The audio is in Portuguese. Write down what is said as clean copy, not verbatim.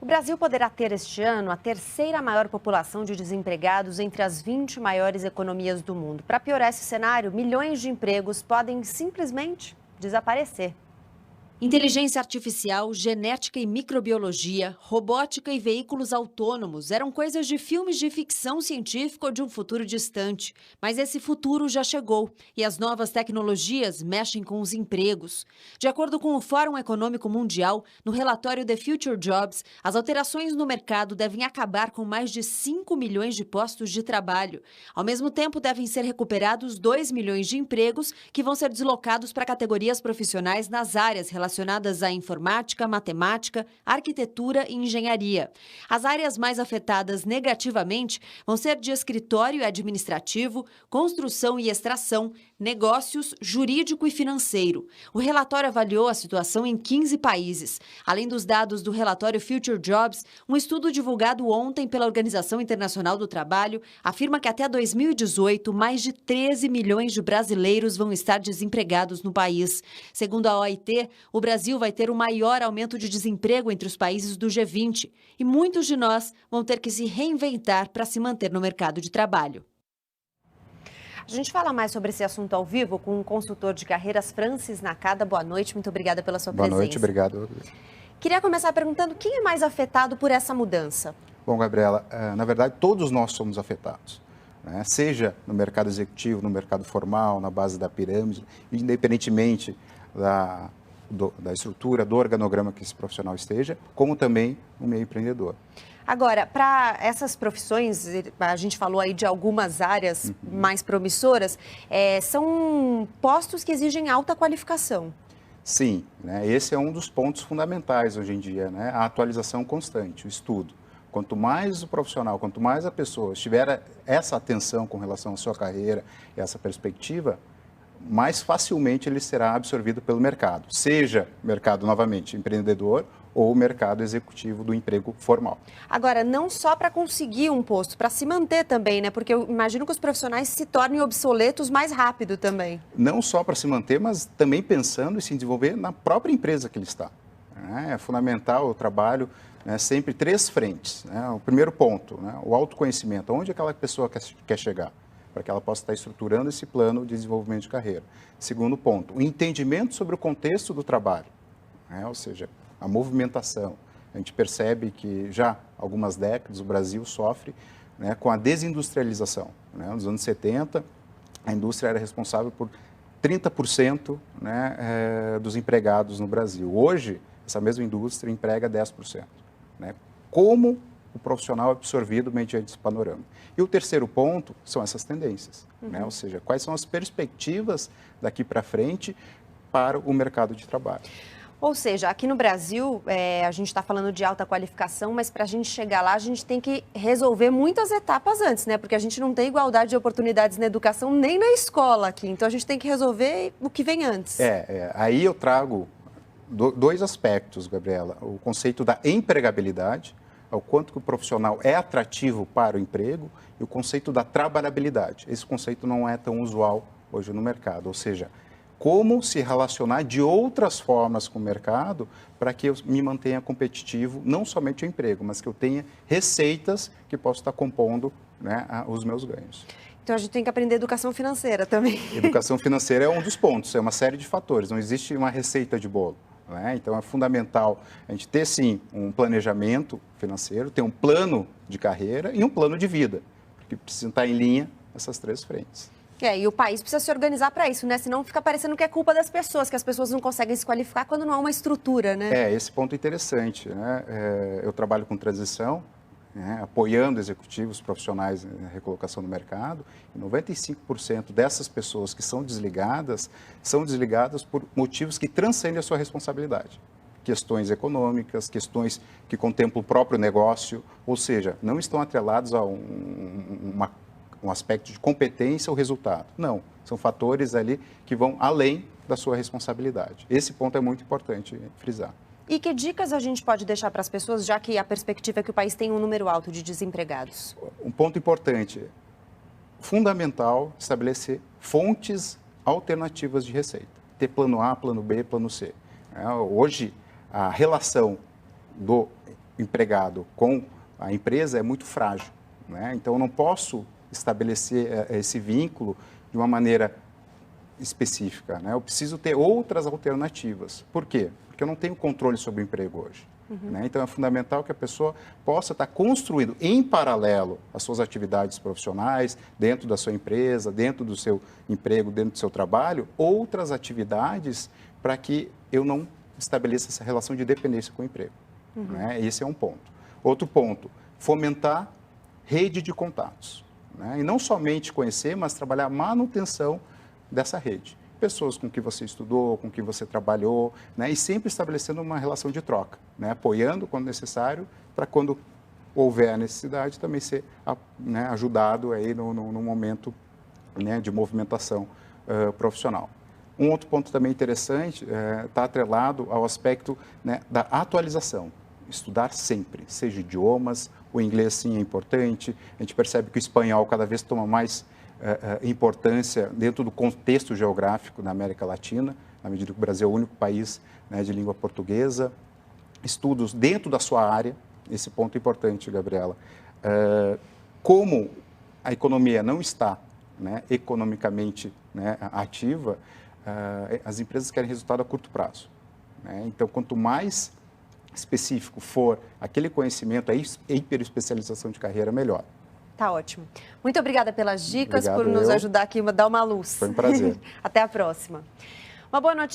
O Brasil poderá ter este ano a terceira maior população de desempregados entre as 20 maiores economias do mundo. Para piorar esse cenário, milhões de empregos podem simplesmente desaparecer. Inteligência artificial, genética e microbiologia, robótica e veículos autônomos eram coisas de filmes de ficção científica ou de um futuro distante. Mas esse futuro já chegou e as novas tecnologias mexem com os empregos. De acordo com o Fórum Econômico Mundial, no relatório The Future Jobs, as alterações no mercado devem acabar com mais de 5 milhões de postos de trabalho. Ao mesmo tempo, devem ser recuperados 2 milhões de empregos que vão ser deslocados para categorias profissionais nas áreas relacionadas à informática, matemática, arquitetura e engenharia. As áreas mais afetadas negativamente vão ser de escritório e administrativo, construção e extração, negócios, jurídico e financeiro. O relatório avaliou a situação em 15 países. Além dos dados do relatório Future Jobs, um estudo divulgado ontem pela Organização Internacional do Trabalho afirma que até 2018, mais de 13 milhões de brasileiros vão estar desempregados no país. Segundo a OIT, o Brasil vai ter o maior aumento de desemprego entre os países do G20 e muitos de nós vão ter que se reinventar para se manter no mercado de trabalho. A gente fala mais sobre esse assunto ao vivo com o consultor de carreiras, Francis Nakada. Boa noite, muito obrigada pela sua presença. Boa noite, obrigado. Queria começar perguntando quem é mais afetado por essa mudança? Bom, Gabriela, na verdade todos nós somos afetados, né? Seja no mercado executivo, no mercado formal, na base da pirâmide, independentemente da estrutura, do organograma que esse profissional esteja, como também no meio empreendedor. Agora, para essas profissões, a gente falou aí de algumas áreas mais promissoras, são postos que exigem alta qualificação. Sim, né? Esse é um dos pontos fundamentais hoje em dia, né? A atualização constante, o estudo. Quanto mais o profissional, quanto mais a pessoa tiver essa atenção com relação à sua carreira, essa perspectiva, mais facilmente ele será absorvido pelo mercado, seja mercado, novamente, empreendedor ou mercado executivo do emprego formal. Agora, não só para conseguir um posto, para se manter também, né? Porque eu imagino que os profissionais se tornem obsoletos mais rápido também. Não só para se manter, mas também pensando em se desenvolver na própria empresa que ele está. É fundamental o trabalho, né, sempre 3 frentes. Né? O primeiro ponto, né, o autoconhecimento, onde aquela pessoa quer chegar, para que ela possa estar estruturando esse plano de desenvolvimento de carreira. Segundo ponto, o entendimento sobre o contexto do trabalho, né? Ou seja, a movimentação. A gente percebe que já há algumas décadas o Brasil sofre, né, com a desindustrialização. Né? Nos anos 70, a indústria era responsável por 30%, né, dos empregados no Brasil. Hoje, essa mesma indústria emprega 10%. Né? Como o profissional é absorvido mediante esse panorama. E o terceiro ponto são essas tendências, né? Ou seja, quais são as perspectivas daqui para frente para o mercado de trabalho. Ou seja, aqui no Brasil, a gente está falando de alta qualificação, mas para a gente chegar lá, a gente tem que resolver muitas etapas antes, né? Porque a gente não tem igualdade de oportunidades na educação nem na escola aqui. Então, a gente tem que resolver o que vem antes. Aí eu trago 2 aspectos, Gabriela. O conceito da empregabilidade, o quanto que o profissional é atrativo para o emprego, e o conceito da trabalhabilidade. Esse conceito não é tão usual hoje no mercado, ou seja, como se relacionar de outras formas com o mercado para que eu me mantenha competitivo, não somente o emprego, mas que eu tenha receitas que possam estar compondo, né, os meus ganhos. Então, a gente tem que aprender educação financeira também. Educação financeira é um dos pontos, é uma série de fatores, não existe uma receita de bolo. Né? Então, é fundamental a gente ter, sim, um planejamento financeiro, ter um plano de carreira e um plano de vida, porque precisa estar em linha essas 3 frentes. E o país precisa se organizar para isso, né? Senão fica parecendo que é culpa das pessoas, que as pessoas não conseguem se qualificar quando não há uma estrutura, né? Esse ponto é interessante, né? Eu trabalho com transição, né, apoiando executivos profissionais na recolocação no mercado, e 95% dessas pessoas que são desligadas por motivos que transcendem a sua responsabilidade. Questões econômicas, questões que contemplam o próprio negócio, ou seja, não estão atrelados a um aspecto de competência ou resultado. Não, são fatores ali que vão além da sua responsabilidade. Esse ponto é muito importante frisar. E que dicas a gente pode deixar para as pessoas, já que a perspectiva é que o país tem um número alto de desempregados? Um ponto importante, fundamental, estabelecer fontes alternativas de receita. Ter plano A, plano B, plano C. Hoje, a relação do empregado com a empresa é muito frágil, né? Então, eu não posso estabelecer esse vínculo de uma maneira específica, né? Eu preciso ter outras alternativas. Por quê? Porque eu não tenho controle sobre o emprego hoje. Né? Então, é fundamental que a pessoa possa estar construindo em paralelo as suas atividades profissionais, dentro da sua empresa, dentro do seu emprego, dentro do seu trabalho, outras atividades para que eu não estabeleça essa relação de dependência com o emprego. Né? Esse é um ponto. Outro ponto, fomentar rede de contatos. Né? E não somente conhecer, mas trabalhar a manutenção dessa rede. Pessoas com que você estudou, com que você trabalhou, né? E sempre estabelecendo uma relação de troca, né? Apoiando quando necessário, para quando houver a necessidade também ser, né, ajudado aí no momento, né, de movimentação profissional. Um outro ponto também interessante está atrelado ao aspecto, né, da atualização. Estudar sempre, seja idiomas, o inglês sim é importante, a gente percebe que o espanhol cada vez toma mais importância dentro do contexto geográfico da América Latina, na medida que o Brasil é o único país, né, de língua portuguesa. Estudos dentro da sua área, esse ponto é importante, Gabriela. Como a economia não está, né, economicamente, né, ativa, as empresas querem resultado a curto prazo. Né? Então, quanto mais específico for aquele conhecimento, a hiperespecialização de carreira, melhor. Tá ótimo. Muito obrigada pelas dicas, Obrigado, por nos ajudar aqui a dar uma luz. Foi um prazer. Até a próxima. Uma boa notícia.